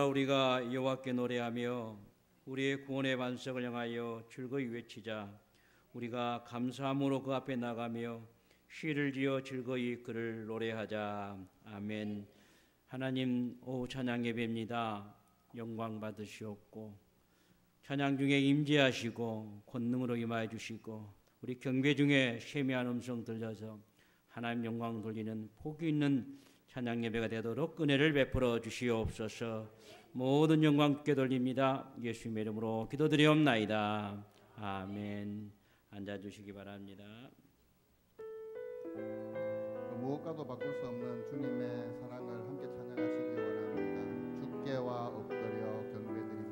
오라 우리가 여호와께 노래하며 우리의 구원의 반석을 향하여 즐거이 외치자. 우리가 감사함으로 그 앞에 나가며 시를 지어 즐거이 그를 노래하자. 아멘. 하나님, 오 찬양 예배입니다. 영광 받으시옵고 찬양 중에 임재하시고 권능으로 임하여 주시고 우리 경배 중에 세미한 음성 들려서 하나님 영광 돌리는 복이 있는 찬양 예배가 되도록 은혜를 베풀어 주시옵소서. 모든 영광 주께 돌립니다. 예수님의 이름으로 기도드리옵나이다. 아멘. 앉아주시기 바랍니다. 무엇과도 바꿀 수 없는 주님의 사랑을 함께 찬양하시기 원합니다. 주께와 엎드려 경배드립니다.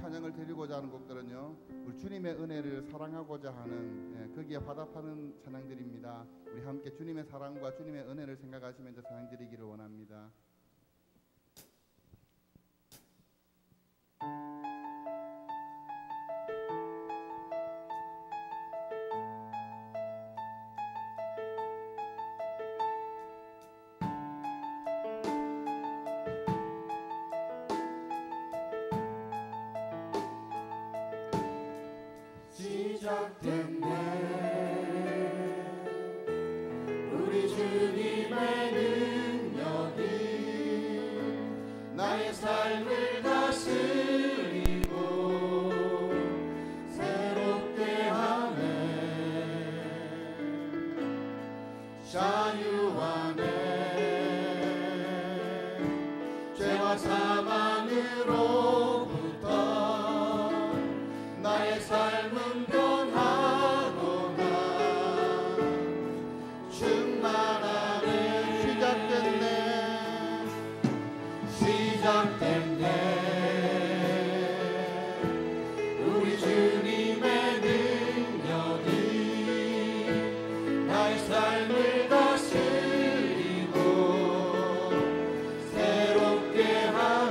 찬양을 드리고자 하는 곡들은요, 우리 주님의 은혜를 사랑하고자 하는 거기에 화답하는 찬양들입니다. 우리 함께 주님의 사랑과 주님의 은혜를 생각하시면서 찬양 드리기를 원합니다. 시작됐네 우리 주님의 능력이 나의 삶을 다스리고 새롭게 하네. 자유하네 죄와 사망으로부터 나의 삶은 우리 주님의 능력이 나의 삶을 다스리고 새롭게 하네.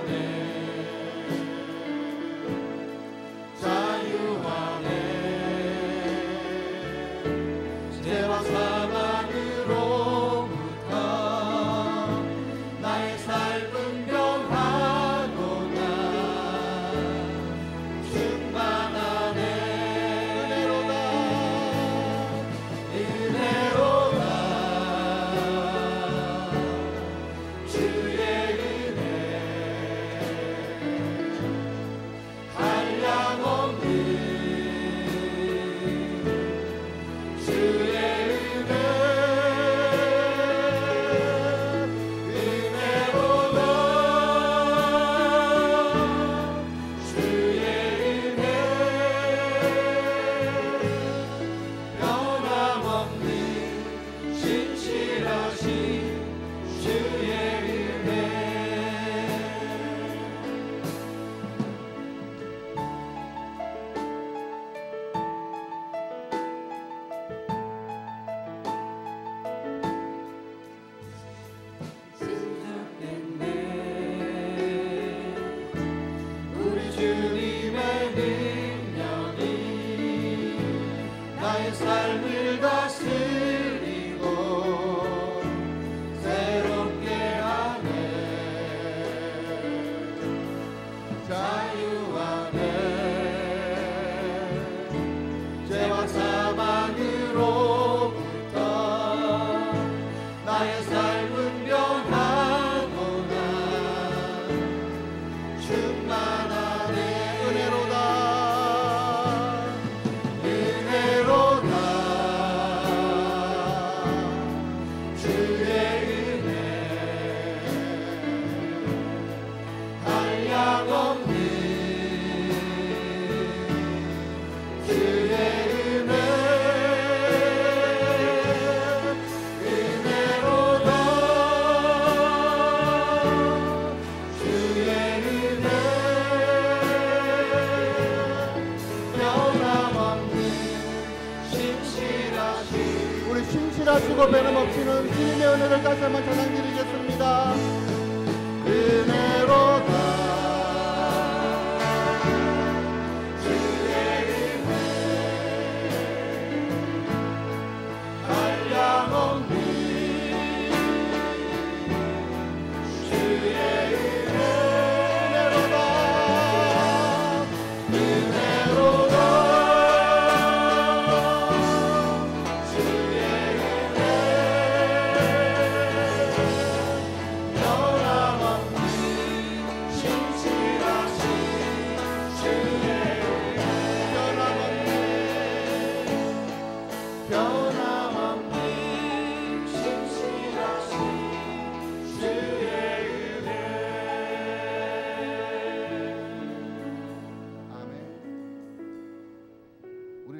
우리 신실하시고 변함없이는 주님의 은혜를 다시 한번 찬양드리겠습니다. 은혜로다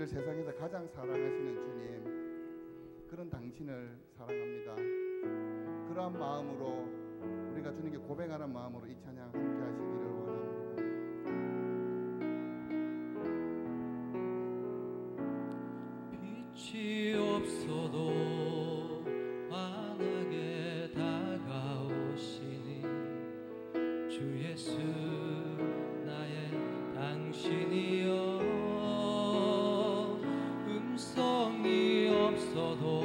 세상에서 가장 사랑하시는 주님, 그런 당신을 사랑합니다. 그러한 마음으로 우리가 주님께 고백하는 마음으로 이 찬양 함께 하시기를 원합니다. 빛이 없어도 환하게 다가오시니 주 예수 나의 당신이여, 음성이 없어도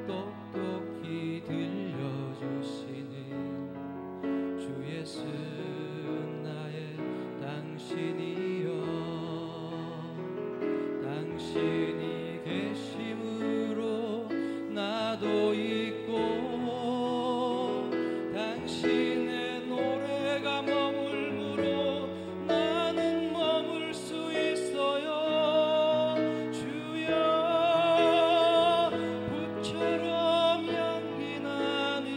똑똑히 들려주시니 주 예수 나의 당신이여, 당신이 계심으로 나도 있고 당신의 노래가 머물므로 나는 머물 수 있어요. 주여 불처럼 향기 나는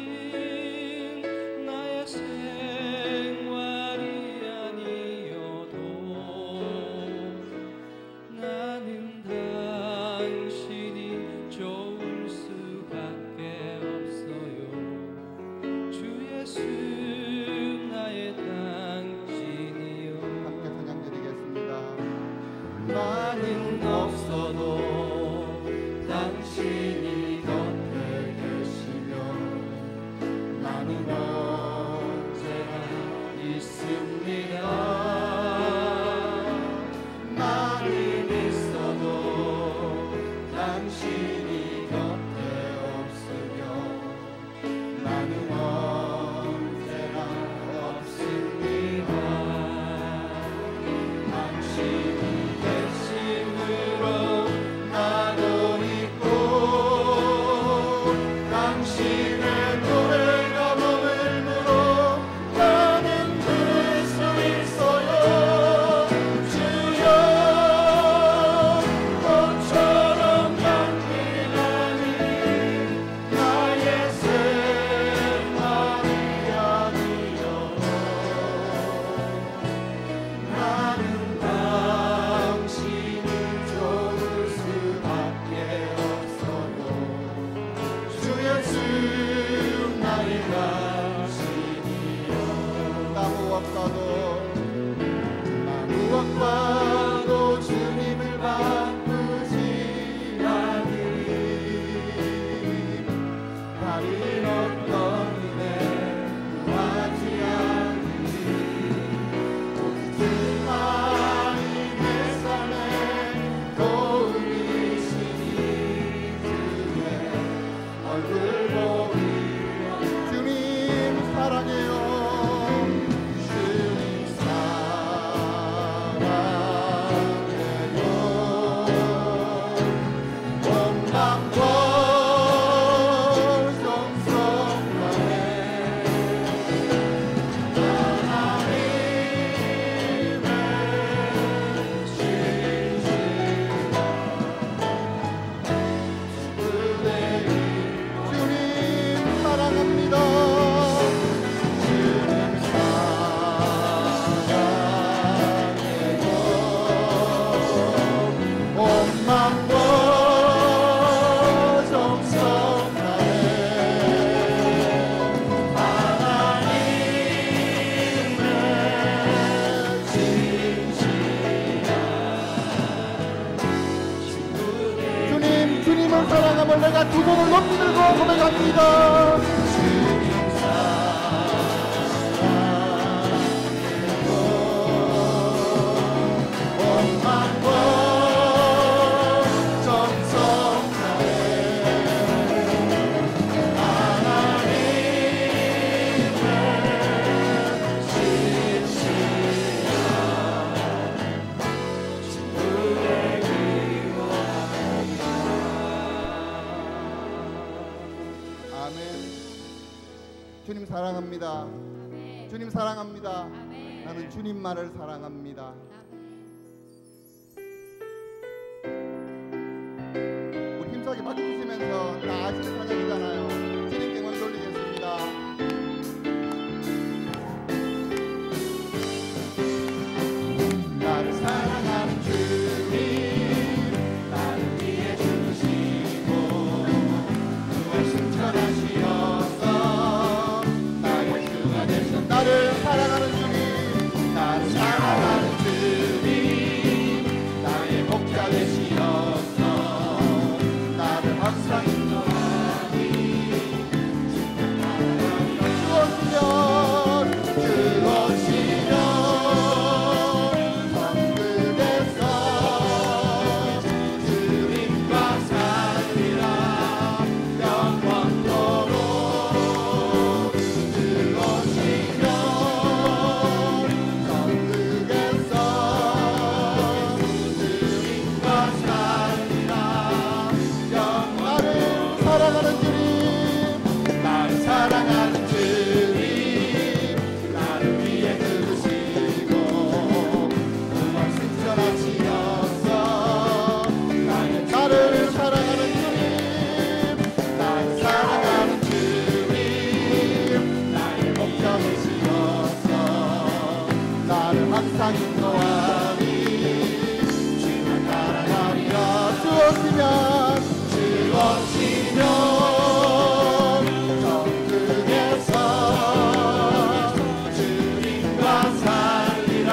나의 생활이 아니어도 나는 당신이 좋을 수밖에 없어요. 주 예수 나의 당신이요. 함께 찬양드리겠습니다. 나는 없어도 당신이 곁에 계시며 나는 언제나 있습니다. 나는 있어도 당신이 곁에 없으며 나는 언제나 없습니다. 당신이 계심으로 나도 있고 당신의 노래가 머물므로 나는 들을 수 있어요. 주여 꽃처럼 향기 나는 나의 생활이 아니어도 나는 당신이 좋을 수밖에 없어요. 주 예수 나의 당신이요. 나 무엇과도 주님을 바꾸지 않으리. 다른 어떤 은혜 구하지 않으리. 오직 주만이 내 삶에 떠올리시니 주의 얼굴 보리. 주님 사랑해요. 주님 사랑해요. 온 마음과 정성 다해 하나님의 주님 사랑합니다. 온 마음과 오늘 내가 두 손을 높이 들고 고백합니다. 주님 사랑합니다. 아멘. 주님 사랑합니다. 아멘. 나는 주님만을 사랑합니다. 아멘. 우리 힘차게 박수 치면서 다 아시는 찬양이잖아요. 주님께 영광 돌리겠습니다. 나를 사랑하는 주님, 나를 위해 죽으시고 그 말씀 전하시어 나를 사랑하는 주님, 나를 사랑하는 주님, 나의 목자 되시어서 나를 항상 인도하니 주어시면 성급에서 주님과 살리라 영원토록. 사랑하는 주님, 나를 사랑하는 주님, 나를 위해 들으시고 그 말씀 전하시어서 나를 사랑하는 주님, 나를 사랑하는 주님, 나의 목자 되시어서 나를 항상 인도하니 주만 따라가리라. 주었으면 정국에서 주님과 살리라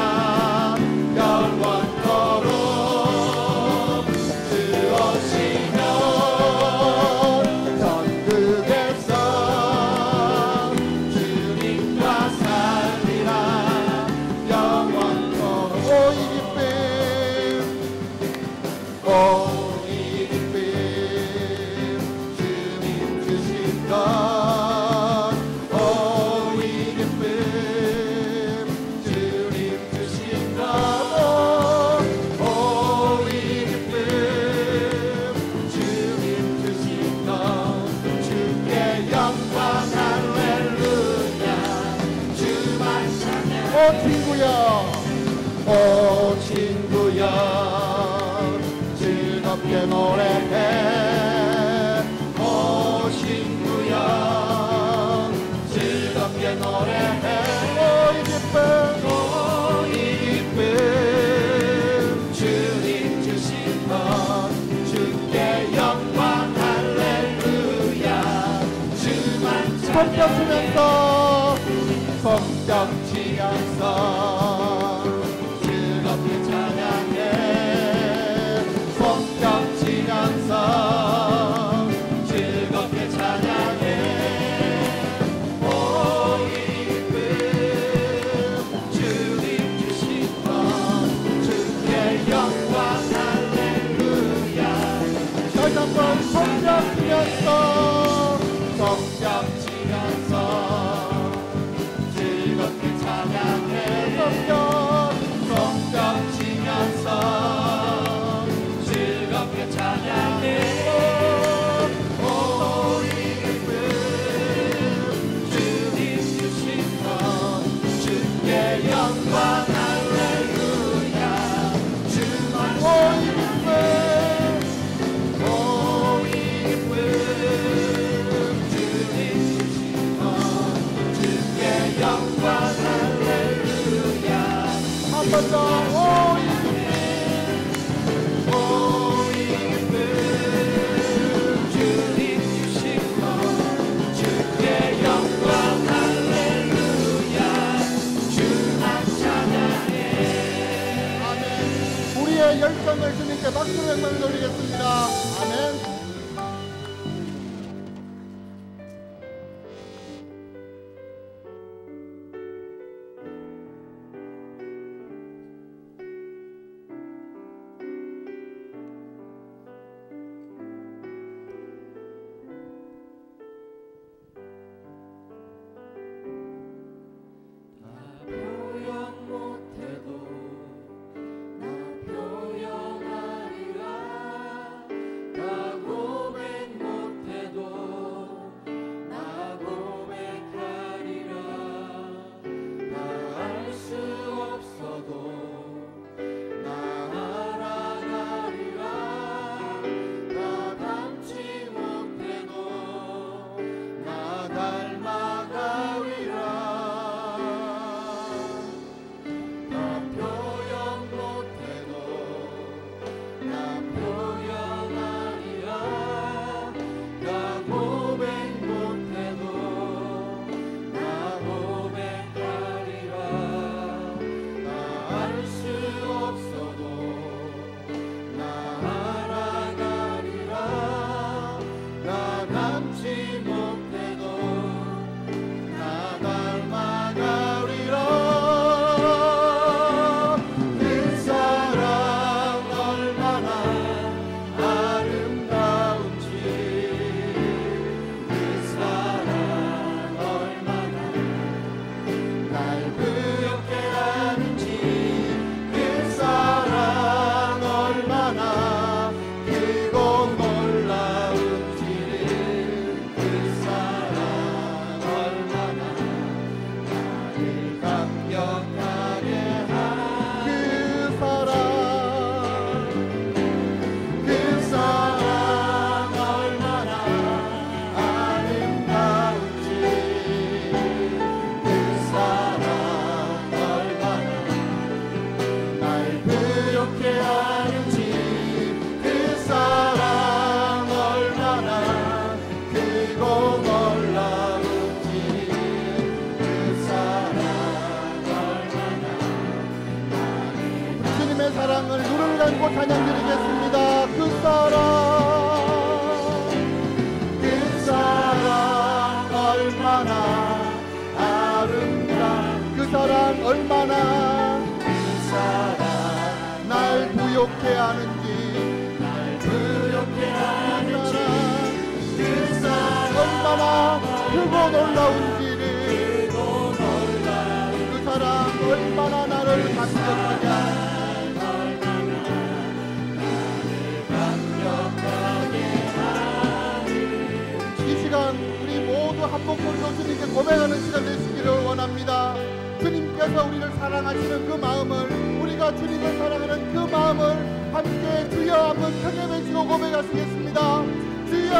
영원토록. 주어시면 정국에서 주님과 살리라 영원토록. 오이 기쁨 오 친구야 즐겁게 노래해. 오 친구야 즐겁게 노래해. 오이 기쁨 주님 주신 것 주께 영광 할렐루야. 주만 손뼉 치면서 손뼉 치면서 즐겁게 찬양해. 손뼉 치면서 즐겁게 찬양해. 오 기쁨 주님 주신 것 주께 영광 할렐루야. 다시 한번 손뼉 치면서 손뼉 치면서 즐겁게 찬양해. 손뼉 치면서 즐겁게 찬양해. 오 기쁨 주님 주신 것 주께 영광 할렐루야. 주만 오 기쁨 주님 주신 두렵게 하는지 날 두렵게 하는지 그 사랑 얼마나 크고 놀라운지를 그 사랑 얼마나 나를 감격하냐 이 시간 우리 모두 한 목소리로 주님께 고백하는 시간 되시기를 원합니다. 주님께서 우리를 사랑하시는 그 마음을 우리가 주님을 사랑하는 그 마음을 함께 주여 한번 크게 외치고 고백하시겠습니다. 주여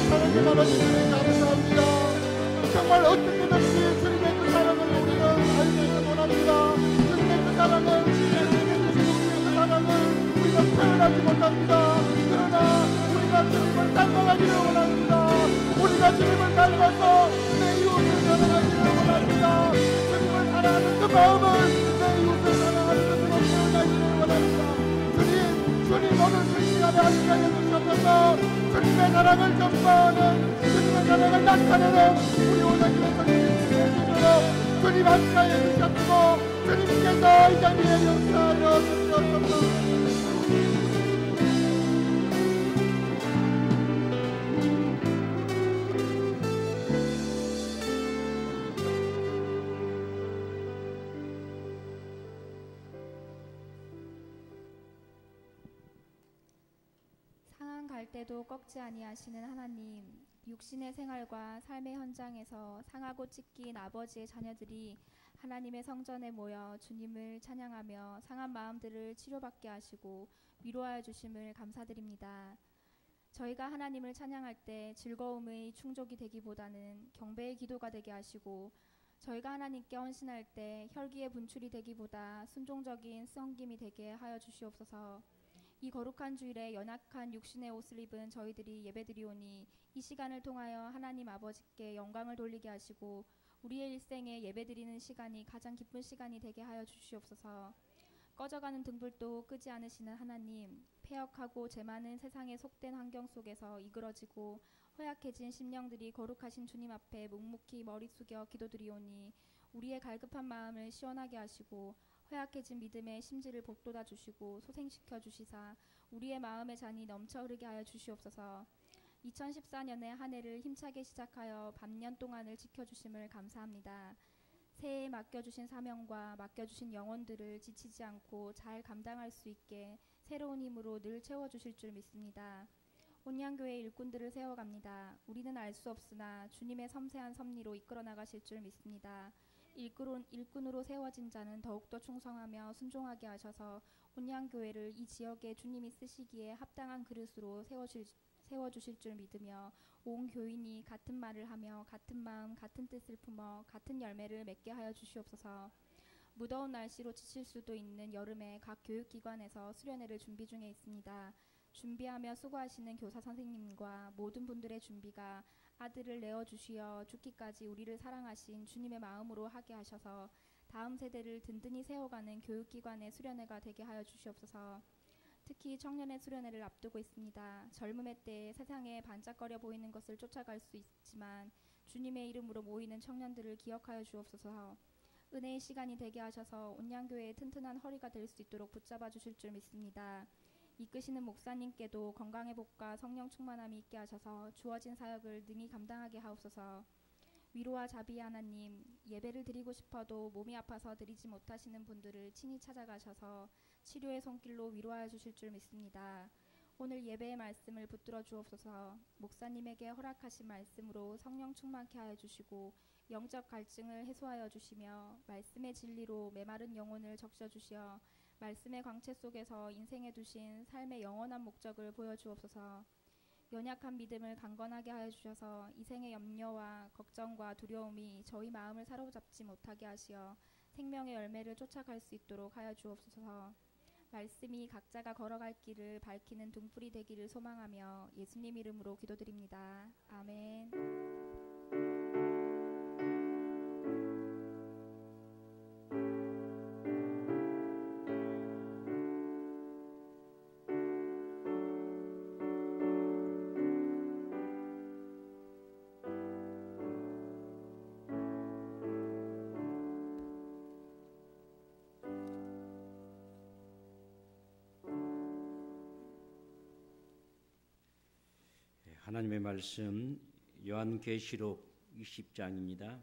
사랑해 나눠주신 주님 감사합니다. 정말 어떻게든지 주님의 그 사랑을 우리는 알기를 원합니다. 주님의 그 사랑을 예수님의 주시는 그 사랑을 우리가 표현하지 못합니다. 그러나 우리가 주님을 닮아가기를 원합니다. 우리가 주님을 닮아서 내 이웃을 사랑하기를 원합니다. 주님을 사랑하는 그 마음을 내 이웃을 사랑하는 것으로 표현하기를 원합니다. 주님 오늘 그 시간에 함께하여 주셔서 주님의 사랑을 전파하는 주님의 사랑을 나타내는 우리 오늘의 성도님들로 주님 함께하여 주셨고 주님께서 이 자리에 역사하여 주셨습니다. 갈 때도 꺾지 아니하시는 하나님, 육신의 생활과 삶의 현장에서 상하고 찢긴 아버지의 자녀들이 하나님의 성전에 모여 주님을 찬양하며 상한 마음들을 치료받게 하시고 위로하여 주심을 감사드립니다. 저희가 하나님을 찬양할 때 즐거움의 충족이 되기보다는 경배의 기도가 되게 하시고 저희가 하나님께 헌신할 때 혈기의 분출이 되기보다 순종적인 섬김이 되게 하여 주시옵소서. 이 거룩한 주일에 연약한 육신의 옷을 입은 저희들이 예배드리오니 이 시간을 통하여 하나님 아버지께 영광을 돌리게 하시고 우리의 일생에 예배드리는 시간이 가장 기쁜 시간이 되게 하여 주시옵소서. 꺼져가는 등불도 끄지 않으시는 하나님, 폐역하고 죄 많은 세상의 속된 환경 속에서 이그러지고 허약해진 심령들이 거룩하신 주님 앞에 묵묵히 머리 숙여 기도드리오니 우리의 갈급한 마음을 시원하게 하시고 허약해진 믿음의 심지를 복돋아 주시고 소생시켜 주시사 우리의 마음의 잔이 넘쳐 흐르게 하여 주시옵소서. 2014년의 한 해를 힘차게 시작하여 반년 동안을 지켜주심을 감사합니다. 새해에 맡겨주신 사명과 맡겨주신 영혼들을 지치지 않고 잘 감당할 수 있게 새로운 힘으로 늘 채워주실 줄 믿습니다. 온양교회 일꾼들을 세워갑니다. 우리는 알 수 없으나 주님의 섬세한 섭리로 이끌어 나가실 줄 믿습니다. 일꾼으로 세워진 자는 더욱더 충성하며 순종하게 하셔서 온양교회를 이 지역에 주님이 쓰시기에 합당한 그릇으로 세워주실 줄 믿으며 온 교인이 같은 말을 하며 같은 마음 같은 뜻을 품어 같은 열매를 맺게 하여 주시옵소서. 무더운 날씨로 지칠 수도 있는 여름에 각 교육기관에서 수련회를 준비 중에 있습니다. 준비하며 수고하시는 교사 선생님과 모든 분들의 준비가 아들을 내어주시어 죽기까지 우리를 사랑하신 주님의 마음으로 하게 하셔서 다음 세대를 든든히 세워가는 교육기관의 수련회가 되게 하여 주시옵소서. 특히 청년의 수련회를 앞두고 있습니다. 젊음의 때에 세상에 반짝거려 보이는 것을 쫓아갈 수 있지만 주님의 이름으로 모이는 청년들을 기억하여 주옵소서. 은혜의 시간이 되게 하셔서 온양교회의 튼튼한 허리가 될 수 있도록 붙잡아 주실 줄 믿습니다. 이끄시는 목사님께도 건강의 복과 성령 충만함이 있게 하셔서 주어진 사역을 능히 감당하게 하옵소서. 위로와 자비의 하나님, 예배를 드리고 싶어도 몸이 아파서 드리지 못하시는 분들을 친히 찾아가셔서 치료의 손길로 위로하여 주실 줄 믿습니다. 오늘 예배의 말씀을 붙들어 주옵소서. 목사님에게 허락하신 말씀으로 성령 충만케 하여 주시고 영적 갈증을 해소하여 주시며 말씀의 진리로 메마른 영혼을 적셔 주시어 말씀의 광채 속에서 인생에 두신 삶의 영원한 목적을 보여주옵소서. 연약한 믿음을 강건하게 하여 주셔서 이생의 염려와 걱정과 두려움이 저희 마음을 사로잡지 못하게 하시어 생명의 열매를 쫓아갈 수 있도록 하여 주옵소서. 말씀이 각자가 걸어갈 길을 밝히는 등불이 되기를 소망하며 예수님 이름으로 기도드립니다. 아멘. 하나님의 말씀 요한계시록 20장입니다.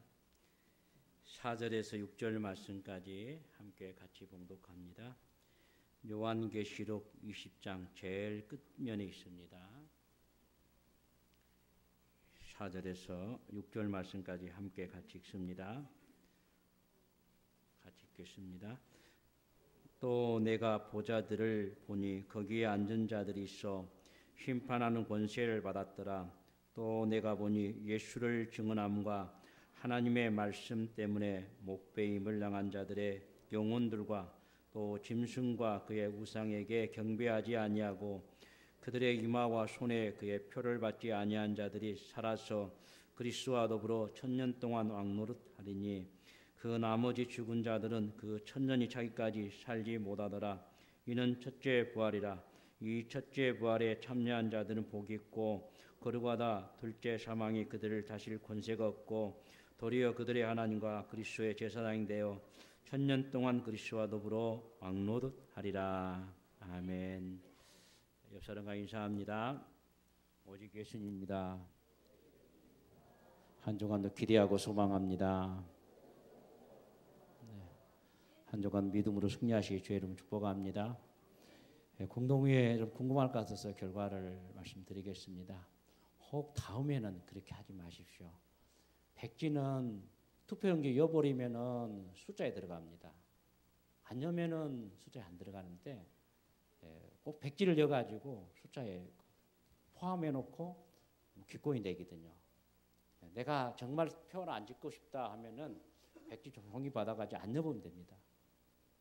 4절에서 6절 말씀까지 함께 같이 봉독합니다. 요한계시록 20장 제일 끝면에 있습니다. 4절에서 6절 말씀까지 함께 같이 읽습니다. 같이 읽겠습니다. 또 내가 보좌들을 보니 거기에 앉은 자들이 있어 심판하는 권세를 받았더라. 또 내가 보니 예수를 증언함과 하나님의 말씀 때문에 목배임을 당한 자들의 영혼들과 또 짐승과 그의 우상에게 경배하지 아니하고 그들의 이마와 손에 그의 표를 받지 아니한 자들이 살아서 그리스도와 더불어 1000년 동안 왕노릇하리니 그 나머지 죽은 자들은 그 1000년이 차기까지 살지 못하더라. 이는 첫째 부활이라. 이 첫째 부활에 참여한 자들은 복이 있고 거룩하다. 둘째 사망이 그들을 다실 권세가 없고 도리어 그들의 하나님과 그리스도의 제사장이 되어 1000년 동안 그리스도와 더불어 왕노릇하리라. 아멘. 옆 사람과 인사합니다. 오직 예수님입니다. 한 주간도 기대하고 소망합니다. 한 주간 믿음으로 승리하시기 주의 이름 축복합니다. 공동회에 좀 궁금할 것 같아서 결과를 말씀드리겠습니다. 혹 다음에는 그렇게 하지 마십시오. 백지는 투표용지 여버리면은 숫자에 들어갑니다. 안 여면은 숫자에 안 들어가는데 꼭 백지를 여가지고 숫자에 포함해놓고 기권이 되거든요. 내가 정말 표를 안 짓고 싶다 하면은 백지 종이 받아가지고 안 여보면 됩니다.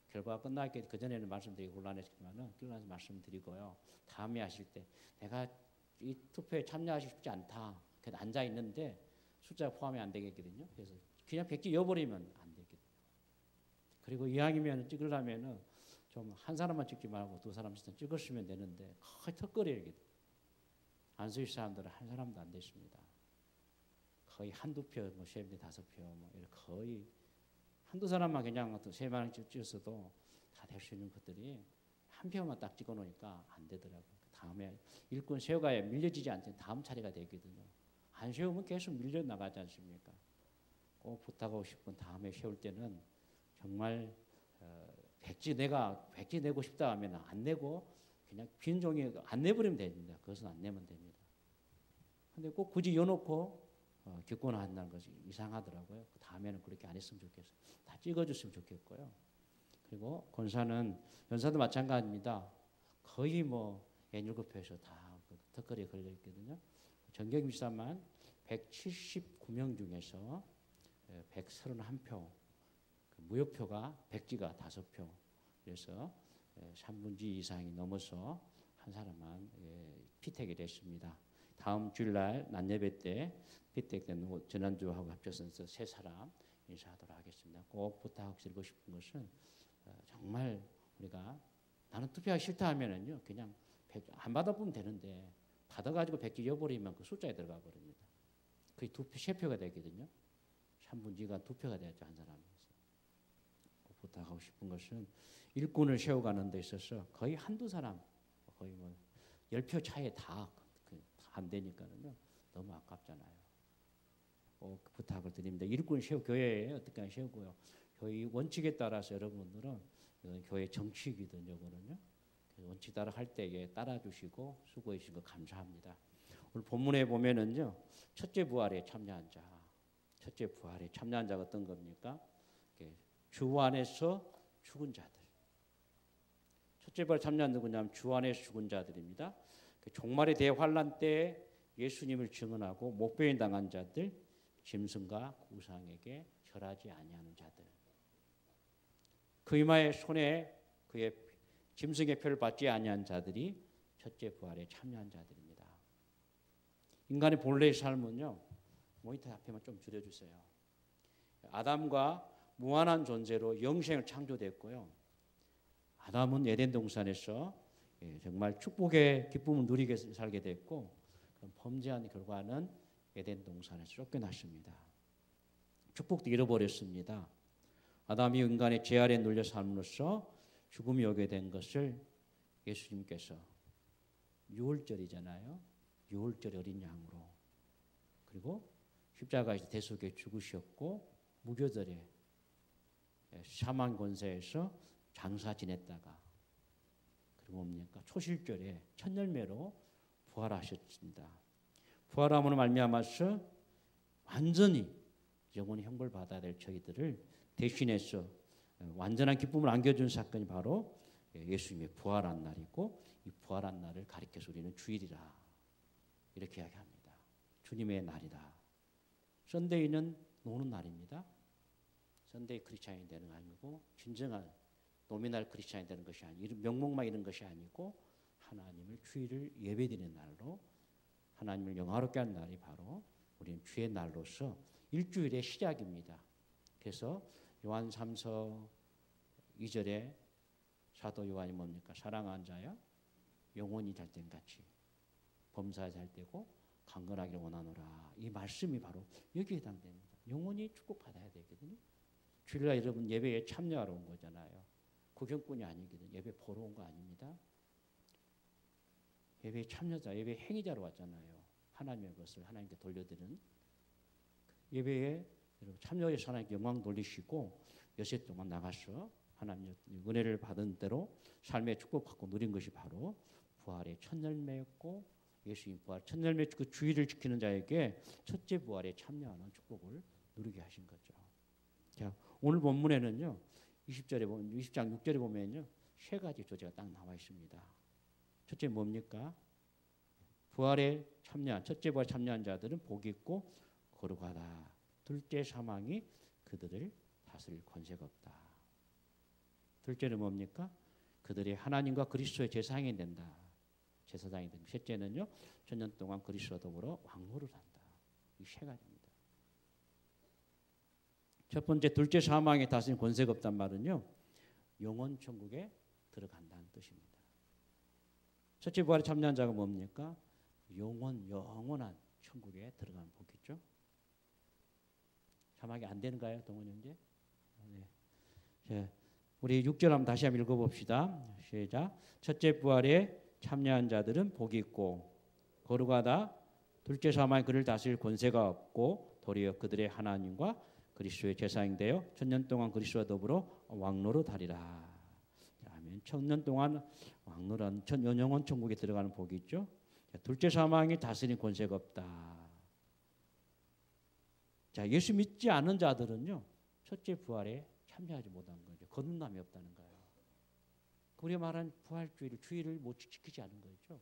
결과가 끝나기 그 전에는 말씀드리기 곤란했지만은 끝나서 말씀드리고요. 다음에 하실 때 내가 이 투표에 참여하고 싶지 않다. 그래서 앉아 있는데 숫자 포함이 안 되겠거든요. 그래서 그냥 백지 여버리면 안 되거든요. 그리고 이왕이면 찍으려면은 좀 한 사람만 찍지 말고 두 사람씩 찍었으면 되는데 거의 턱걸이거든요. 안수희 사람들은 한 사람도 안 됐습니다. 거의 한두 표, 뭐 세 표, 다섯 표, 뭐 이렇게 거의 한두 사람만 그냥 세 마리 찍었어도 다 될 수 있는 것들이 한 표만 딱 찍어 놓으니까 안 되더라고요. 다음에 일꾼 세워가야 밀려지지 않지 다음 차례가 되거든요. 안 세우면 계속 밀려 나가지 않습니까? 꼭 부탁하고 싶은 다음에 세울 때는 정말 백지 내고 싶다 하면 안 내고 그냥 빈 종이 안 내버리면 됩니다. 그것은 안 내면 됩니다. 근데 꼭 굳이 여놓고 기권한다는 것이 이상하더라고요. 다음에는 그렇게 안 했으면 좋겠어요. 다 찍어줬으면 좋겠고요. 그리고 연사도 마찬가지입니다. 거의 뭐 N7표에서 다 턱걸이에 걸려 있거든요. 정경미사만 179명 중에서 131표, 무효표가 백지가 5표. 그래서 3분지 이상이 넘어서 한 사람만 피택이 됐습니다. 다음 주일날 낮예배 때 피택된 지난주하고 합쳐서 세 사람 인사하도록 하겠습니다. 꼭 부탁드리고 싶은 것은 정말 우리가 나는 투표하기 싫다 하면은요 그냥 안 받아보면 되는데 받아가지고 백지 여버리면 그 숫자에 들어가 버립니다. 거의 세 표가 되거든요. 3분지가 2표가 되었죠 한 사람에서. 부탁하고 싶은 것은 일꾼을 세워가는 데 있어서 거의 한두 사람 거의 뭐 10표 차이에 다 안 되니까는요 너무 아깝잖아요. 꼭 부탁을 드립니다. 일꾼 교회에 어떻게 하면 세우고요. 교회 원칙에 따라서 여러분들은 교회 정치이거든요. 그거는요. 원칙 따라 할 때에 따라주시고 수고해 주신 거 감사합니다. 오늘 본문에 보면은요 첫째 부활에 참여한 자가 어떤 겁니까? 주 안에서 죽은 자들. 첫째 부활에 참여한 누구냐면 주 안에서 죽은 자들입니다. 종말의 대환란 때 예수님을 증언하고 목배임 당한 자들, 짐승과 우상에게 절하지 아니하는 자들. 그 이마에 손에 그의 짐승의 표를 받지 아니한 자들이 첫째 부활에 참여한 자들입니다. 인간의 본래의 삶은요. 모니터 앞에만 좀 줄여주세요. 아담과 무한한 존재로 영생을 창조됐고요. 아담은 에덴 동산에서 정말 축복의 기쁨을 누리게 살게 됐고 범죄한 결과는 에덴 동산에서 쫓겨났습니다. 축복도 잃어버렸습니다. 아담이 인간의 죄 아래 눌려 삶으로써 죽음이 오게 된 것을 예수님께서 6월절이잖아요. 유월절 어린 양으로, 그리고 십자가에서 대속에 죽으셨고 무교절에 사망 권세에서 장사 지냈다가, 그리고 뭡니까? 초실절에 첫 열매로 부활하셨습니다. 부활함으로 말미암아서 완전히 영원히 형벌 받아야 될 저희들을 대신해서 완전한 기쁨을 안겨준 사건이 바로 예수님의 부활한 날이고, 이 부활한 날을 가리켜서 우리는 주일이라 이렇게 이야기합니다. 주님의 날이다. 썬데이는 노는 날입니다. 썬데이 크리스찬이 되는 거 아니고, 진정한 노미날 크리스찬이 되는 것이 아니고, 명목만 이런 것이 아니고, 하나님을 주일을 예배드리는 날로, 하나님을 영화롭게 하는 날이 바로 우리는 주의 날로서 일주일의 시작입니다. 그래서 요한 3서 2절에 사도 요한이 뭡니까? 사랑하는 자야 영원히 잘 된 같이 범사에 잘 되고 강건하기를 원하노라. 이 말씀이 바로 여기에 해당됩니다. 영원히 축복받아야 되거든요. 주일날 여러분 예배에 참여하러 온 거잖아요. 구경꾼이 아니거든요. 예배 보러 온 거 아닙니다. 예배에 참여자, 예배 행위자로 왔잖아요. 하나님의 것을 하나님께 돌려드리는 예배에 참여해서 하나님께 영광 돌리시고 여세 동안 나가서 하나님의 은혜를 받은 대로 삶의 축복받고 누린 것이 바로 부활의 첫 열매였고, 예수님 부활 첫 열매 그 주일을 지키는 자에게 첫째 부활에 참여하는 축복을 누리게 하신 거죠. 자, 오늘 본문에는요 20장 6절에 보면요 세 가지 조제가 딱 나와 있습니다. 첫째 뭡니까? 부활에 참여한 첫째 부활에 참여한 자들은 복이 있고 거룩하다. 둘째 사망이 그들을 다스릴 권세가 없다. 둘째는 뭡니까? 그들이 하나님과 그리스도의 제사장이 된다. 제사장이 된다. 셋째는요 천년 동안 그리스도와 더불어 왕노를 한다. 이 세 가지입니다. 첫 번째 둘째 사망에 다스린 권세가 없단 말은요 영원 천국에 들어간다는 뜻입니다. 첫째 부활에 참여한 자가 뭡니까? 영원한 천국에 들어가는 복이죠. 자막이 안 되는가요, 동원 형제? 네. 자, 우리 6절 한번 다시 한번 읽어봅시다. 시작. 첫째 부활에 참여한 자들은 복이 있고 거룩하다. 둘째 사망이 그를 다스릴 권세가 없고 도리어 그들의 하나님과 그리스도의 제사장이 되어 천년 동안 그리스도와 더불어 왕노릇하리라. 아멘. 천년 동안 왕노릇한 영원 천국에 들어가는 복이 있죠. 둘째 사망이 다스린 권세가 없다. 자, 예수 믿지 않은 자들은요 첫째 부활에 참여하지 못한 거죠. 거듭남이 없다는 거예요. 우리가 말한 부활주의를 주의를 못 지키지 않은 거죠.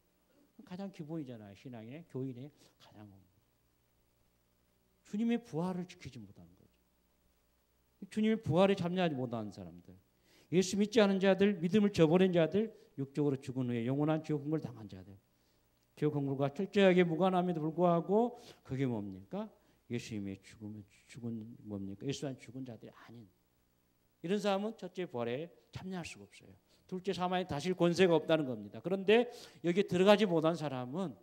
가장 기본이잖아요. 신앙의 교인의 가장 주님의 부활을 지키지 못하는 거죠. 주님의 부활에 참여하지 못하는 사람들, 예수 믿지 않은 자들, 믿음을 저버린 자들, 육적으로 죽은 후에 영원한 지옥 공고를 당한 자들, 지옥 공고가 철저하게 무관함에도 불구하고 그게 뭡니까? 예수님의 죽은 뭡니까? 예수 안 죽은 자들이 아닌 이런 사람은 첫째 부활에 참여할 수가 없어요. 둘째 사망에 다실 권세가 없다는 겁니다. 그런데 여기에 들어가지 못한 사람은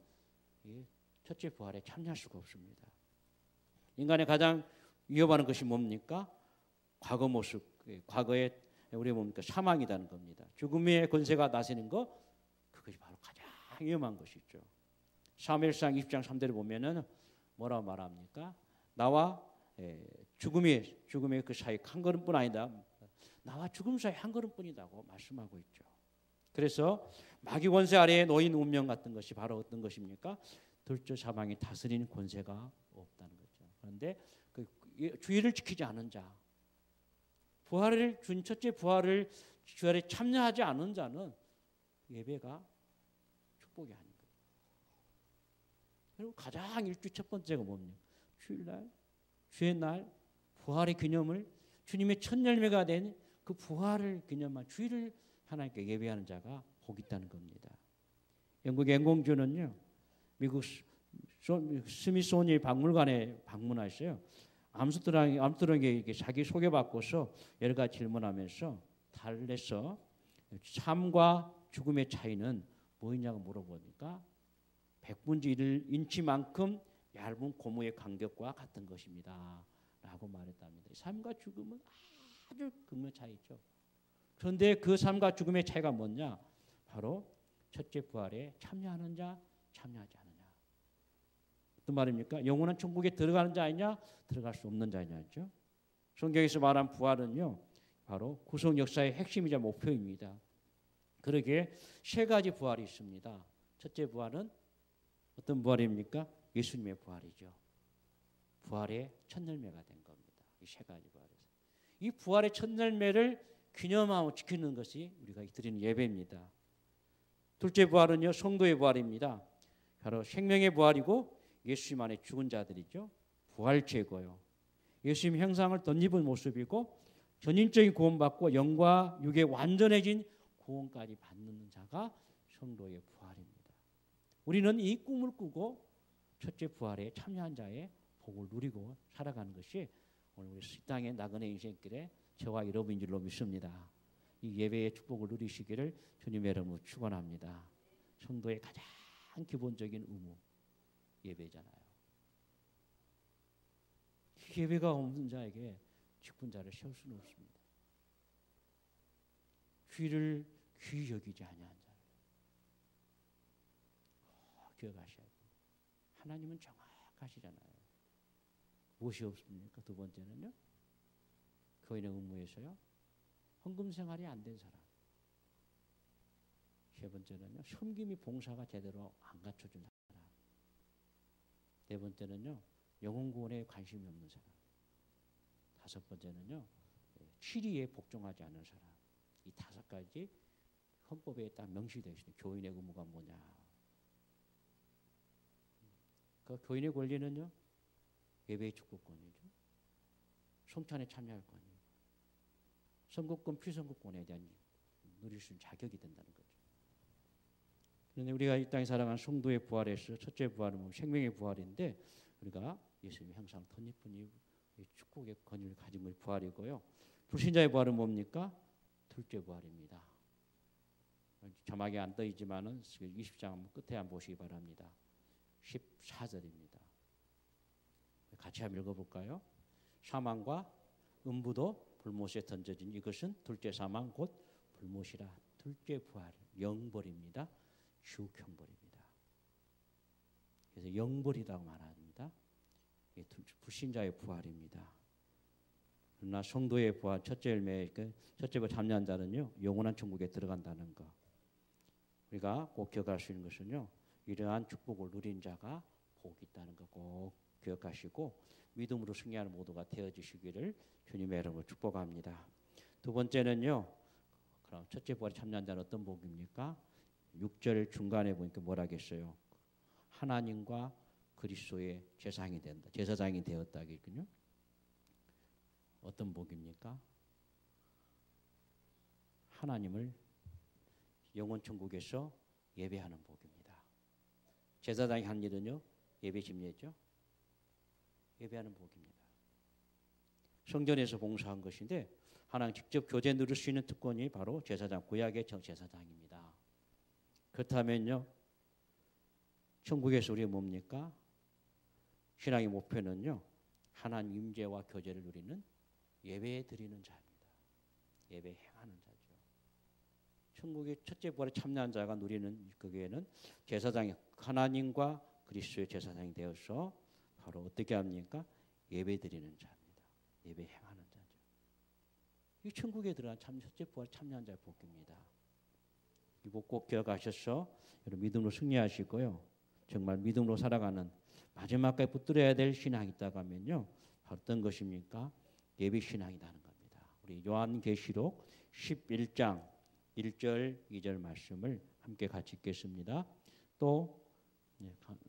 첫째 부활에 참여할 수가 없습니다. 인간의 가장 위협하는 것이 뭡니까? 과거 모습, 과거에 우리 뭡니까? 사망이라는 겁니다. 죽음의 권세가 나서는 거, 그것이 바로 가장 위험한 것이죠. 사무엘상 20장 3절에 보면은 뭐라고 말합니까? 나와 죽음의 그 사이 한 걸음뿐 아니다. 나와 죽음 사이 한 걸음뿐이라고 말씀하고 있죠. 그래서 마귀 권세 아래에 놓인 운명 같은 것이 바로 어떤 것입니까? 둘째 사망이 다스리는 권세가 없다는 거죠. 그런데 그 주의를 지키지 않은 자, 부활을 준 첫째 부활에 참여하지 않은 자는 예배가 축복이 아닌 거예요. 그리고 가장 일주 첫 번째가 뭡니까? 주일날, 주의 날, 부활의 기념을 주님의 첫 열매가 된 그 부활을 기념한 주일을 하나님께 예배하는 자가 복 있다는 겁니다. 영국의 앵공주는요, 미국 스미소니 박물관에 방문하셨어요. 암스트롱에게 자기 소개받고서 여러 가지 질문하면서 달래서 삶과 죽음의 차이는 뭐냐고 물어보니까 100분의 1인치만큼 얇은 고무의 간격과 같은 것입니다 라고 말했답니다. 삶과 죽음은 아주 극명 차이죠. 그런데 그 삶과 죽음의 차이가 뭐냐? 바로 첫째 부활에 참여하는 자, 참여하지 않느냐. 어떤 말입니까? 영원한 천국에 들어가는 자이냐 들어갈 수 없는 자이냐죠. 성경에서 말한 부활은요 바로 구속 역사의 핵심이자 목표입니다. 그러기에 세 가지 부활이 있습니다. 첫째 부활은 어떤 부활입니까? 예수님의 부활이죠. 부활의 첫 열매가 된 겁니다. 이 세 가지 부활에서 이 부활의 첫 열매를 기념하고 지키는 것이 우리가 드리는 예배입니다. 둘째 부활은요 성도의 부활입니다. 바로 생명의 부활이고 예수님 안에 죽은 자들이죠. 부활체고요. 예수님 형상을 덧입은 모습이고 전인적인 구원받고 영과 육에 완전해진 구원까지 받는 자가 성도의 부활입니다. 우리는 이 꿈을 꾸고 첫째 부활에 참여한 자의 복을 누리고 살아가는 것이 오늘 우리 이 땅의 나그네 인생길에 저와 여러분인 줄로 믿습니다. 이 예배의 축복을 누리시기를 주님의 이름으로 축원합니다. 성도의 가장 기본적인 의무 예배잖아요. 예배가 없는 자에게 직분자를 세울 수는 없습니다. 귀를 귀히 여기지 아니한 자를 기억하셔야 돼요. 하나님은 정확하시잖아요. 무엇이 없습니까? 두 번째는요. 교인의 의무에서요. 헌금 생활이 안 된 사람. 세 번째는요. 섬김이 봉사가 제대로 안 갖춰준 사람. 네 번째는요. 영혼 구원에 관심이 없는 사람. 다섯 번째는요. 치리에 복종하지 않는 사람. 이 다섯 가지 헌법에 딱 명시되어 있습니다. 교인의 의무가 뭐냐. 그 교인의 권리는요. 예배의 축복권이죠. 성찬에 참여할 권이고 선거권, 피선거권에 대한 누릴 수 있는 자격이 된다는 거죠. 그런데 우리가 이 땅에 살아가는 성도의 부활에서 첫째 부활은 생명의 부활인데 우리가 예수님의 형상 덧입은 이 축복의 권위를 가진 부활이고요. 불신자의 부활은 뭡니까? 둘째 부활입니다. 자막에 안 떠 있지만은 20장 끝에 한번 보시기 바랍니다. 14절입니다. 같이 한번 읽어볼까요? 사망과 음부도 불못에 던져진 이것은 둘째 사망 곧 불못이라. 둘째 부활 영벌입니다. 주형벌입니다. 그래서 영벌이라고 말합니다. 불신자의 부활입니다. 그러나 성도의 부활 첫째 열매 첫째 부활 참여한 자는요 영원한 천국에 들어간다는 것. 우리가 꼭 기억할 수 있는 것은요 이러한 축복을 누린 자가 복이 있다는 거 꼭 기억하시고 믿음으로 승리하는 모두가 되어주시기를 주님의 이름으로 축복합니다. 두 번째는요. 그럼 첫째 부활에 참여한 자는 어떤 복입니까? 6절 중간에 보니까 뭐라겠어요? 하나님과 그리스도의 제사장이 된다. 제사장이 되었다겠군요. 어떤 복입니까? 하나님을 영원 천국에서 예배하는 복입니다. 제사장이 한 일은요. 예배 집례죠. 예배하는 복입니다. 성전에서 봉사한 것인데 하나님 직접 교제 누릴 수 있는 특권이 바로 제사장, 구약의 제사장입니다. 그렇다면요. 천국에서 우리 뭡니까? 신앙의 목표는요. 하나님 임재와 교제를 누리는 예배 드리는 자입니다. 예배 행하는 자죠. 천국의 첫째 부활에 참여한 자가 누리는 거기에는 제사장이 하나님과 그리스도의 제사장이 되어서 바로 어떻게 합니까? 예배 드리는 자입니다. 예배 행하는 자죠. 이 천국에 들어간 첫째 부활 참여한 자의 복입니다. 이 복 꼭 기억하셔서 여러분 믿음으로 승리하시고요. 정말 믿음으로 살아가는 마지막까지 붙들어야 될 신앙이 있다고 하면요. 바로 어떤 것입니까? 예배 신앙이라는 겁니다. 우리 요한계시록 11장 1절 2절 말씀을 함께 같이 읽겠습니다. 또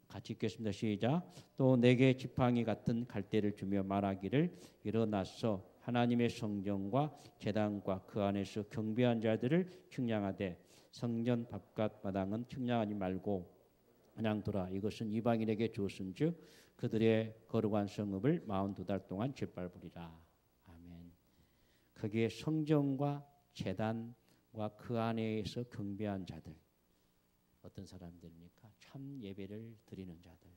같이 읽겠습니다. 시작. 또 내게 지팡이 같은 갈대를 주며 말하기를 일어나서 하나님의 성전과 제단과 그 안에서 경배한 자들을 측량하되 성전 바깥 마당은 측량하지 말고 그냥 두라. 이것은 이방인에게 주었은즉 그들의 거룩한 성읍을 42달 동안 짓밟으리라. 아멘. 거기에 성전과 제단과 그 안에서 경배한 자들 어떤 사람들입니까? 참 예배를 드리는 자들.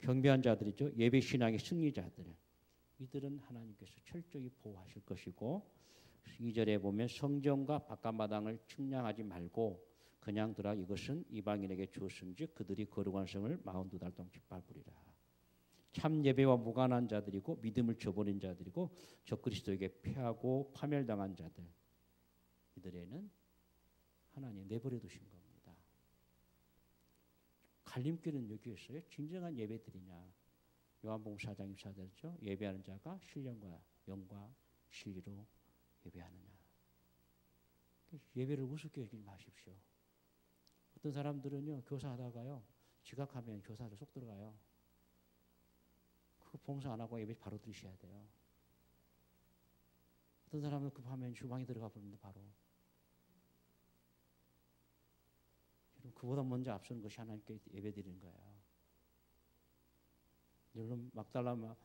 경배한 자들이죠. 예배 신앙의 승리자들. 이들은 하나님께서 철저히 보호하실 것이고 2절에 보면 성전과 바깥마당을 측량하지 말고 그냥 들어 이것은 이방인에게 주었은즉 그들이 거룩한 성을 42달 동안 짓밟으리라. 참 예배와 무관한 자들이고 믿음을 저버린 자들이고 적그리스도에게 패하고 파멸당한 자들, 이들에는 하나님 내버려 두신 겁니다. 갈림길은 여기 있어요. 진정한 예배드리냐. 요한복음 4장 24절이죠. 예배하는 자가 신령과 영과 진리로 예배하느냐. 예배를 우습게 여기지 마십시오. 어떤 사람들은요, 교사하다가요, 지각하면 교사를 쏙 들어가요. 그거 봉사 안 하고 예배 바로 드리셔야 돼요. 어떤 사람은 급하면 주방에 들어가 버립니다. 바로. 그보다 먼저 앞서는 것이 하나님께 예배 드리는 거예요. 물론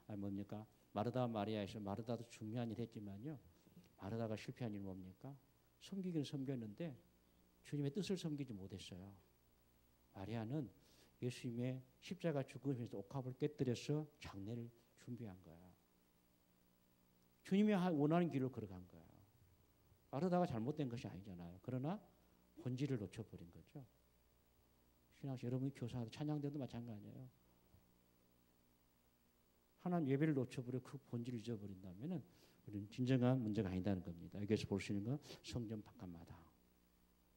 뭡니까? 마르다 마리아에서 마르다도 중요한 일 했지만요. 마르다가 실패한 일 뭡니까? 섬기기는 섬겼는데 주님의 뜻을 섬기지 못했어요. 마리아는 예수님의 십자가 죽으면서 옥합을 깨뜨려서 장례를 준비한 거예요. 주님이 원하는 길로 걸어간 거예요. 마르다가 잘못된 것이 아니잖아요. 그러나 본질을 놓쳐버린 거죠. 신앙시 여러분이 교사도 찬양대도 마찬가지예요. 하나님 예배를 놓쳐버려 그 본질을 잊어버린다면 우리는 진정한 문제가 아니다는 겁니다. 여기서 볼 수 있는 건 성전 바깥마다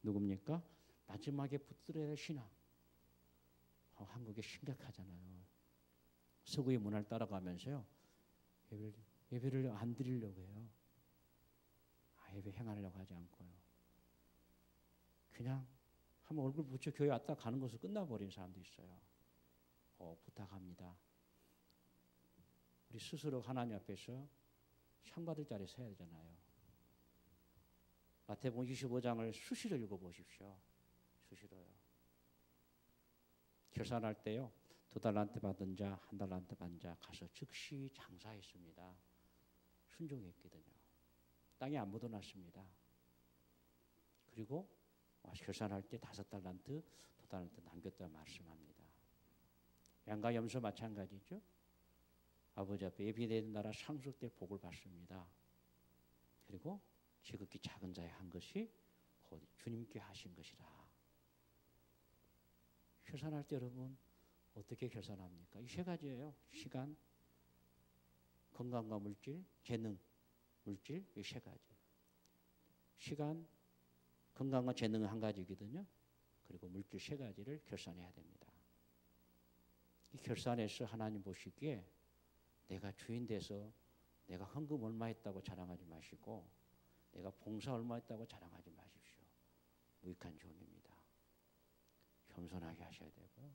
누굽니까? 마지막에 붙들어야 할 신앙. 한국에 심각하잖아요. 서구의 문화를 따라가면서요. 예배를 안 드리려고 해요. 예배 행하려고 하지 않고요. 그냥 한번 얼굴 붙여 교회 왔다 가는 것으로 끝나버린 사람도 있어요. 부탁합니다. 우리 스스로 하나님 앞에서 상 받을 자리에 서야 되잖아요. 마태복음 25장을 수시로 읽어보십시오. 수시로요. 결산할 때요. 2달란트 받은 자, 1달란트 받은 자 가서 즉시 장사했습니다. 순종했거든요. 땅에 안 묻어놨습니다. 그리고 결산할 때 5달란트, 2달란트 남겼다 말씀합니다. 양과 염소 마찬가지죠. 아버지 앞에 예비되는 나라 상속될 복을 받습니다. 그리고 지극히 작은 자의 한 것이 곧 주님께 하신 것이라. 결산할 때 여러분 어떻게 결산합니까? 이 3가지예요. 시간, 건강과 물질, 재능, 물질, 이 3가지. 시간, 건강과 재능은 1가지거든요. 그리고 물질 3가지를 결산해야 됩니다. 이 결산에서 하나님 보시기에 내가 주인 돼서 내가 헌금 얼마 했다고 자랑하지 마시고 내가 봉사 얼마 했다고 자랑하지 마십시오. 무익한 존입니다. 겸손하게 하셔야 되고요.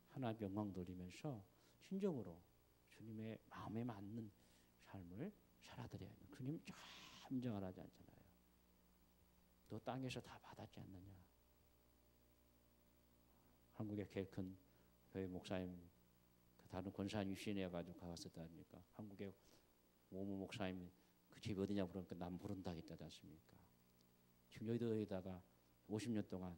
하나님 영광 돌리면서 진정으로 주님의 마음에 맞는 삶을 살아드려야 돼요. 주님 참 인정을 하지 않잖아요. 너 땅에서 다 받았지 않느냐. 한국의 제일 큰 교회 목사님 다른 권사님 유신해가지고 가봤었다니까. 한국의 모모 목사님 그 집이 어디냐 물으니까 난 모른다 했다지 않습니까? 지금 여의도에다가 50년 동안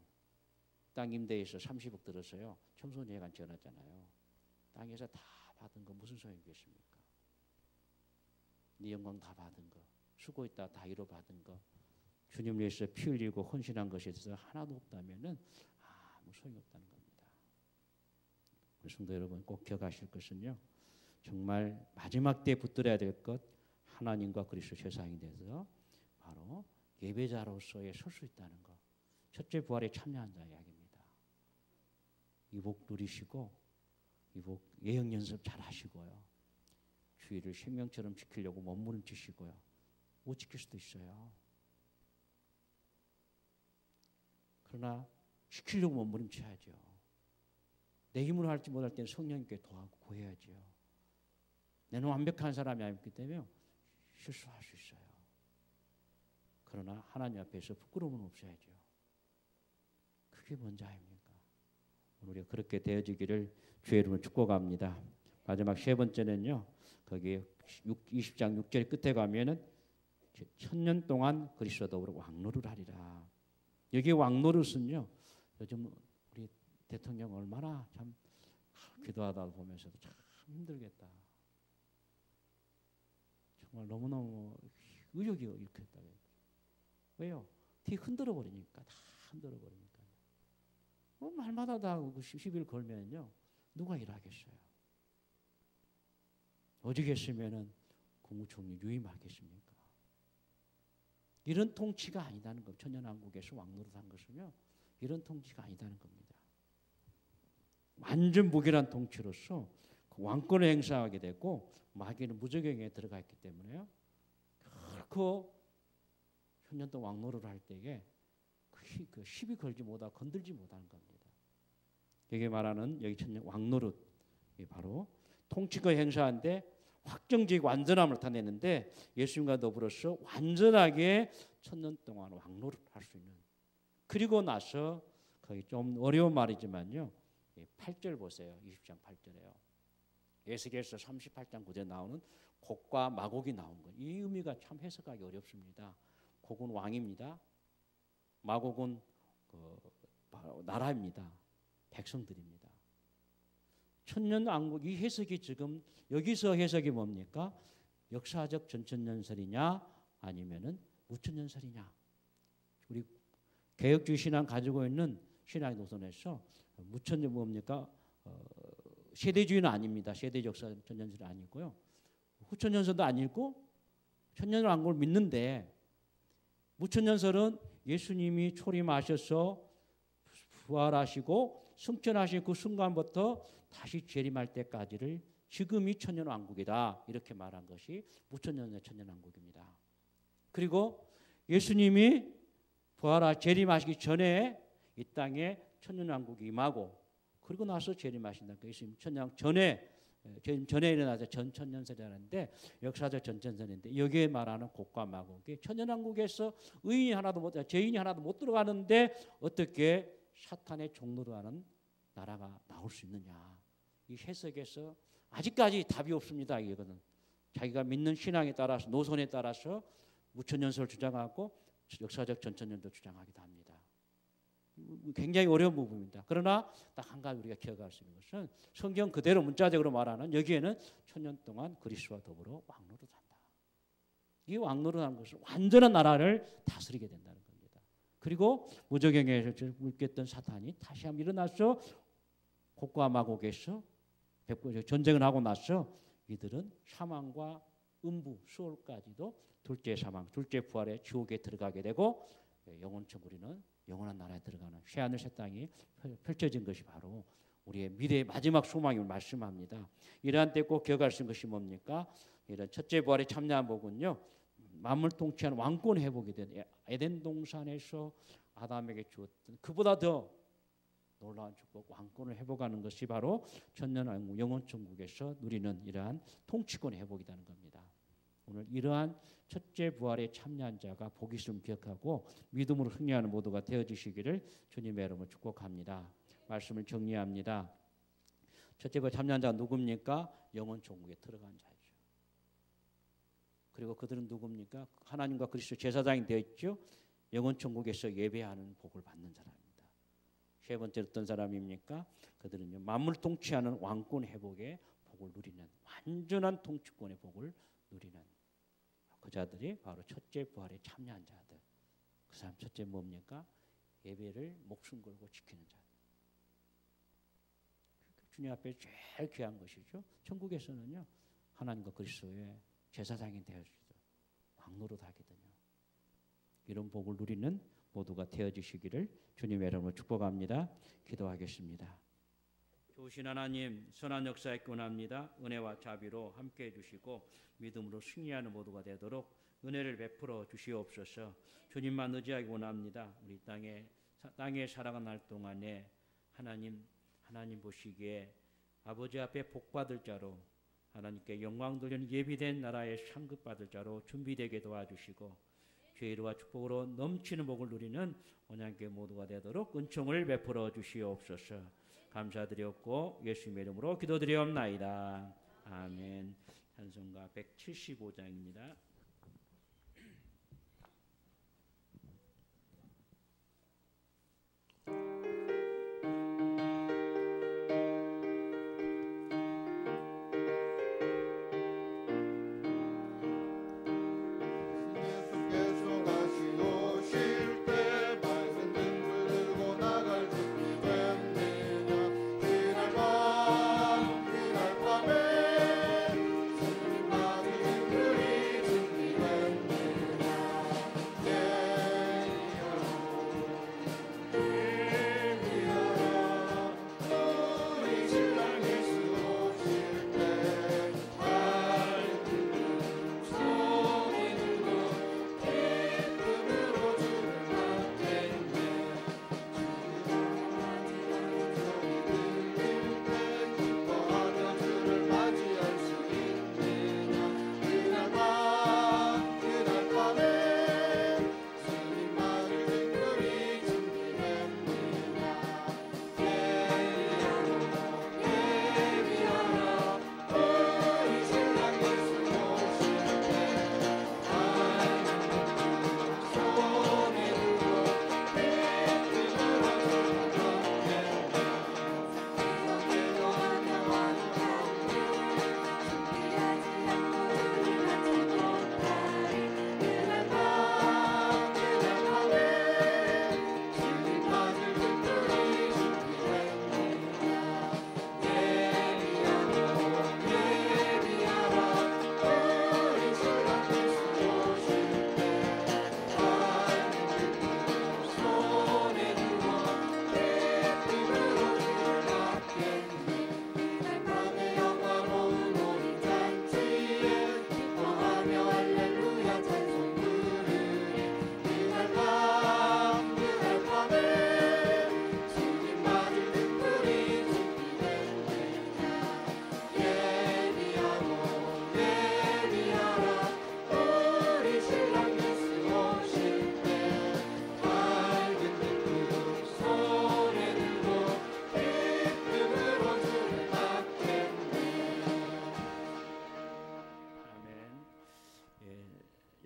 땅 임대에서 30억 들었어요. 청소년회관 지어놨잖아요. 땅에서 다 받은 거 무슨 소용이겠습니까? 네 영광 다 받은 거, 수고했다 다 이뤄받은 거, 주님 위해서 피 흘리고 헌신한 것에 대해서 하나도 없다면은 아무 소용이 없다는 겁니다. 성도 여러분 꼭 기억하실 것은요. 정말 마지막 때에 붙들어야 될 것 하나님과 그리스도 세상이 돼서 바로 예배자로서의 설 수 있다는 것. 첫째 부활에 참여한 자 이야기입니다. 이복 누리시고 이복 예형 연습 잘 하시고요. 주의를 생명처럼 지키려고 몸부림치시고요. 못 지킬 수도 있어요. 그러나 지키려고 몸부림쳐야죠. 내 힘으로 할지 못할 때는 성령님께 도하고 구해야죠. 내는 완벽한 사람이 아니기 때문에 실수할 수 있어요. 그러나 하나님 앞에서 부끄러움은 없어야죠. 그게 뭔지 아닙니까? 우리가 그렇게 되어지기를 주의 이름으로 축복합니다. 마지막 3번째는요. 거기 20장 6절 끝에 가면은 1000년 동안 그리스도와 더불어 왕노를 하리라. 여기 왕노릇은요. 요즘 우리 대통령 얼마나 참 기도하다 보면서도 참 힘들겠다. 정말 너무너무 의욕이 일겠다. 왜요? 뒤 흔들어 버리니까. 다 흔들어 버리니까. 말마다 다 시비를 걸면요 누가 일하겠어요? 오직했으면은 국무총리 유임하겠습니까? 이런 통치가 아니다는 겁니다. 천년왕국에서 왕노릇한 것은요 이런 통치가 아니다는 겁니다. 완전 무결한 통치로서 그 왕권을 행사하게 되고 마귀는 무적행에 들어가 있기 때문에요. 결코 천년 동안 왕노릇을 할 때에 그 시비 걸지 못하고 건들지 못하는 겁니다. 여기 말하는 여기 천년 왕노릇이 바로 통치권 행사하는데 확정적이고 완전함을 나타내는데 예수님과 더불어서 완전하게 천년 동안 왕노릇할 수 있는. 그리고 나서 거기 좀 어려운 말이지만요. 8절 보세요. 20장 8절에요. 에스겔서 38장 9절에 나오는 곡과 마곡이 나온 것. 이 의미가 참 해석하기 어렵습니다. 곡은 왕입니다. 마곡은 나라입니다. 백성들입니다. 천년왕국 이 해석이 지금 여기서 해석이 뭡니까? 역사적 전천년설이냐 아니면은 무천년설이냐. 우리 개혁주의 신앙 가지고 있는 신앙의 노선에서 무천년 뭡니까? 세대주의는 아닙니다. 세대적 전천년설이 아니고요. 후천년설도 아니고 천년왕국을 믿는데 무천년설은 예수님이 초림하셔서 부활하시고 승천하신 그 순간부터 다시 재림할 때까지를 지금이 천년왕국이다 이렇게 말한 것이 무천년의 천년왕국입니다. 그리고 예수님이 재림하시기 전에 이 땅에 천년왕국이 임하고 그리고 나서 재림하신다니까 예수님 천년 전에 일어나서 전천년설이라는데 역사적 전천년설인데 여기에 말하는 곡과 마곡이 천년왕국에서 죄인이 하나도 못 들어가는데 어떻게 사탄의 종로로 하는 나라가 나올 수 있느냐. 이 해석에서 아직까지 답이 없습니다. 이거는 자기가 믿는 신앙에 따라서 노선에 따라서 무천년설을 주장하고 역사적 전천년도 주장하기도 합니다. 굉장히 어려운 부분입니다. 그러나 딱 한 가지 우리가 기억할 수 있는 것은 성경 그대로 문자적으로 말하는 여기에는 천년 동안 그리스도와 더불어 왕노릇한다. 이 왕노릇하는 것은 완전한 나라를 다스리게 된다는 겁니다. 그리고 무적행에서 묶였던 사탄이 다시 한번 일어나서 곡과 마곡에서 전쟁을 하고 나서 이들은 사망과 음부, 수월까지도 둘째 사망, 둘째 부활의 지옥에 들어가게 되고 영원청 우리는 영원한 나라에 들어가는 새하늘 새 땅이 펼쳐진 것이 바로 우리의 미래의 마지막 소망임을 말씀합니다. 이러한 때 꼭 기억할 수 있는 것이 뭡니까? 이런 첫째 부활에 참여한 복은요. 만물 통치하는 왕권 회복이 된 에덴 동산에서 아담에게 주었던 그보다 더 놀라운 축복 왕권을 회복하는 것이 바로 천년왕국 영원천국에서 누리는 이러한 통치권 회복이라는 겁니다. 오늘 이러한 첫째 부활에 참여한 자가 복이 있음을 기억하고 믿음으로 승리하는 모두가 되어지시기를 주님의 이름으로 축복합니다. 말씀을 정리합니다. 첫째 부활에 참여한 자가 누굽니까? 영원천국에 들어간 자죠. 그리고 그들은 누굽니까? 하나님과 그리스도 제사장이 되어 있죠. 영원천국에서 예배하는 복을 받는 사람입니다. 세 번째 어떤 사람입니까? 그들은요 만물 통치하는 왕권 회복의 복을 누리는 완전한 통치권의 복을 누리는 그 자들이 바로 첫째 부활에 참여한 자들. 그 사람 첫째 뭡니까? 예배를 목숨 걸고 지키는 자들. 주님 앞에 제일 귀한 것이죠. 천국에서는요 하나님과 그리스도의 제사장이 되어주시죠. 왕노릇하거든요. 이런 복을 누리는 모두가 되어주시기를 주님의 이름으로 축복합니다. 기도하겠습니다. 좋으신 하나님 선한 역사에 권합니다. 은혜와 자비로 함께해 주시고 믿음으로 승리하는 모두가 되도록 은혜를 베풀어 주시옵소서. 주님만 의지하기 원합니다. 우리 땅에 살아가는 날 동안에 하나님 보시기에 아버지 앞에 복받을 자로 하나님께 영광 돌리는 예비된 나라에 상급받을 자로 준비되게 도와주시고 죄의와 축복으로 넘치는 복을 누리는 온양교회 모두가 되도록 은총을 베풀어 주시옵소서. 감사드렸고 예수님의 이름으로 기도드리옵나이다. 아멘. 찬송가 175장입니다. 예수께서 다시 오실 때 밝은 등불 들고 나갈 준비된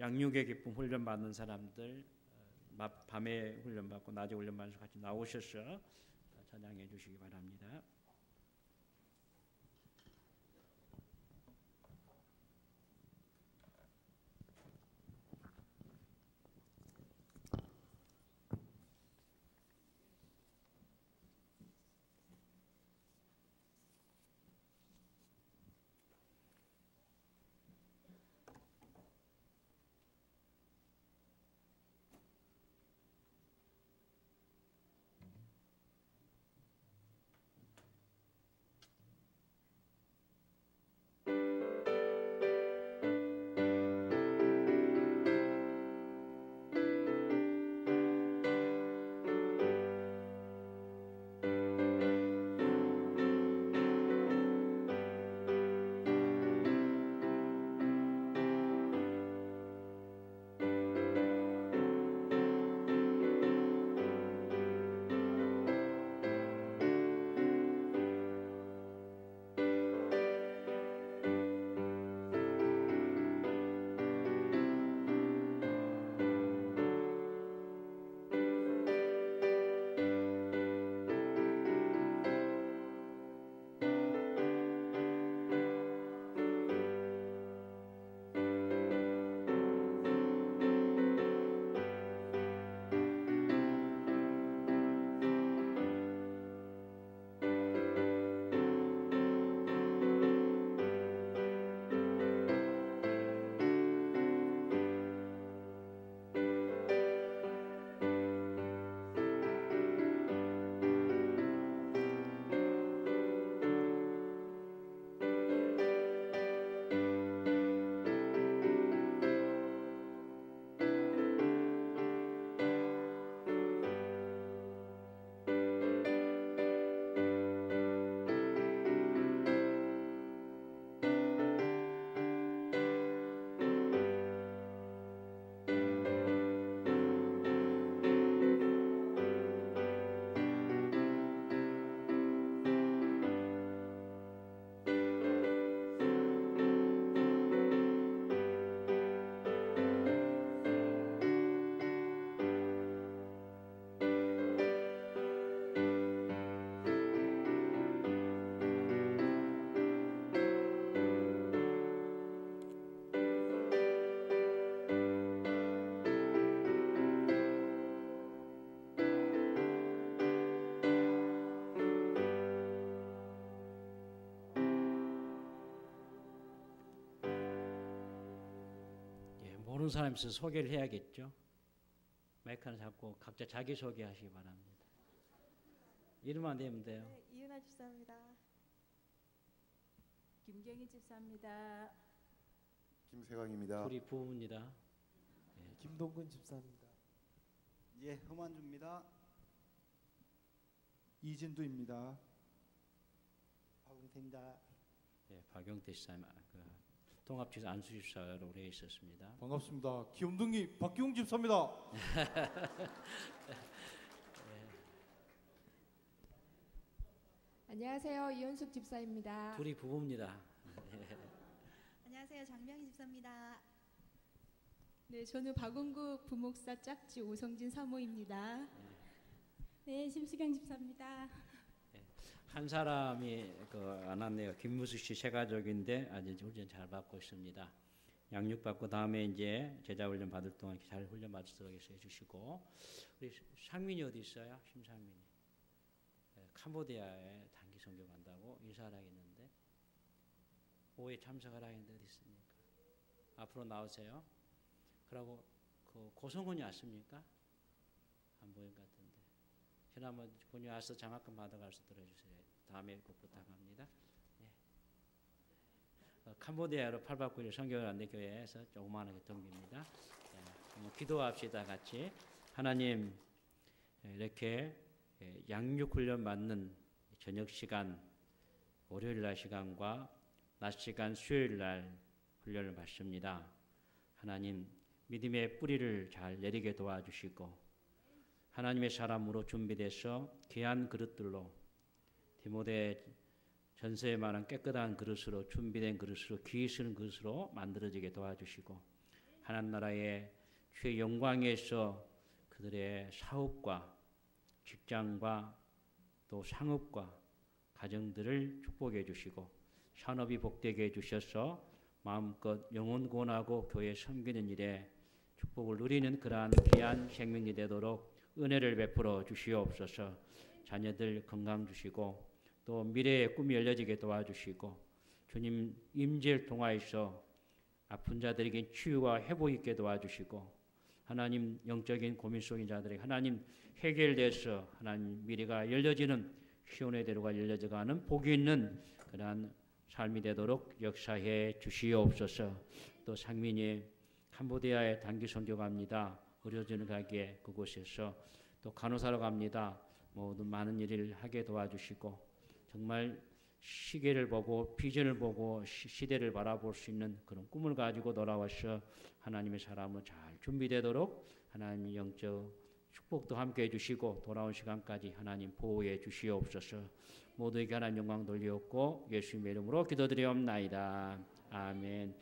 양육의 기쁨 훈련 받는 사람들 밤에 훈련 받고 낮에 훈련 받아서 같이 나오셔서 찬양해 주시기 바랍니다. 모르는 사람 있어서 소개를 해야겠죠. 마이크 하나 잡고 각자 자기소개 하시기 바랍니다. 이름만 대면 돼요. 네, 이은하 집사입니다. 김경희 집사입니다. 김세광입니다. 둘이 부부입니다. 김동근 집사입니다. 예, 허만주입니다. 이진두입니다. 박은태입니다. 네, 박용태 집사님 통합지사 안수집사로 오래 있었습니다. 반갑습니다. 귀염둥이 박기웅 집사입니다. 안녕하세요. 이현숙 집사입니다. 둘이 부부입니다. 안녕하세요. 장명희 집사입니다. 네, 저는 박원국 부목사 짝지 오성진 사모입니다. 네, 심수경 집사입니다. 한 사람이 안 왔네요. 김무수 씨 세 가족인데 아주 훈련 잘 받고 있습니다. 양육 받고 다음에 이제 제자 훈련 받을 동안 잘 훈련 받을 수 있게 해주시고, 우리 상민이 어디 있어요? 심상민이 캄보디아에 단기 선교 간다고 인사를 하겠는데 오후에 참석하라 했는데 어디 있습니까? 앞으로 나오세요. 그러고 그 고성훈이 왔습니까? 안 보인 것 같은데. 지난번 군이 와서 장학금 받아갈 수 들어주세요. 다음에 꼭 부탁합니다. 네. 캄보디아로 8박구일 선교연대 교회에서 조그마하게 동기입니다. 네. 기도합시다 같이. 하나님, 이렇게 양육 훈련 받는 저녁 시간, 월요일 날 시간과 낮 시간 수요일 날 훈련을 받습니다. 하나님, 믿음의 뿌리를 잘 내리게 도와주시고 하나님의 사람으로 준비돼서 귀한 그릇들로 디모데 전서에 말한 깨끗한 그릇으로 준비된 그릇으로 귀 있는 그릇으로 만들어지게 도와주시고 하나님 나라의 주의 영광에서 그들의 사업과 직장과 또 상업과 가정들을 축복해 주시고 산업이 복되게 해 주셔서 마음껏 영혼 구원하고 교회 섬기는 일에 축복을 누리는 그러한 귀한 생명이 되도록 은혜를 베풀어 주시옵소서. 자녀들 건강 주시고 또 미래의 꿈이 열려지게 도와주시고 주님 임재를 통하여서 아픈 자들에게 치유와 회복 있게 도와주시고 하나님 영적인 고민 속인 자들에게 하나님 해결돼서 하나님 미래가 열려지는 시온의 대로가 열려져가는 복이 있는 그러한 삶이 되도록 역사해 주시옵소서. 또 상민이 캄보디아에 단기 선교 갑니다. 의료진을 가게 그곳에서 또 간호사로 갑니다. 모든 많은 일을 하게 도와주시고 정말 시계를 보고 비전을 보고 시대를 바라볼 수 있는 그런 꿈을 가지고 돌아와서 하나님의 사람은 잘 준비되도록 하나님 영적 축복도 함께 해주시고 돌아온 시간까지 하나님 보호해 주시옵소서. 모두에게 하나님 영광 돌리옵고 예수님의 이름으로 기도드리옵나이다. 아멘.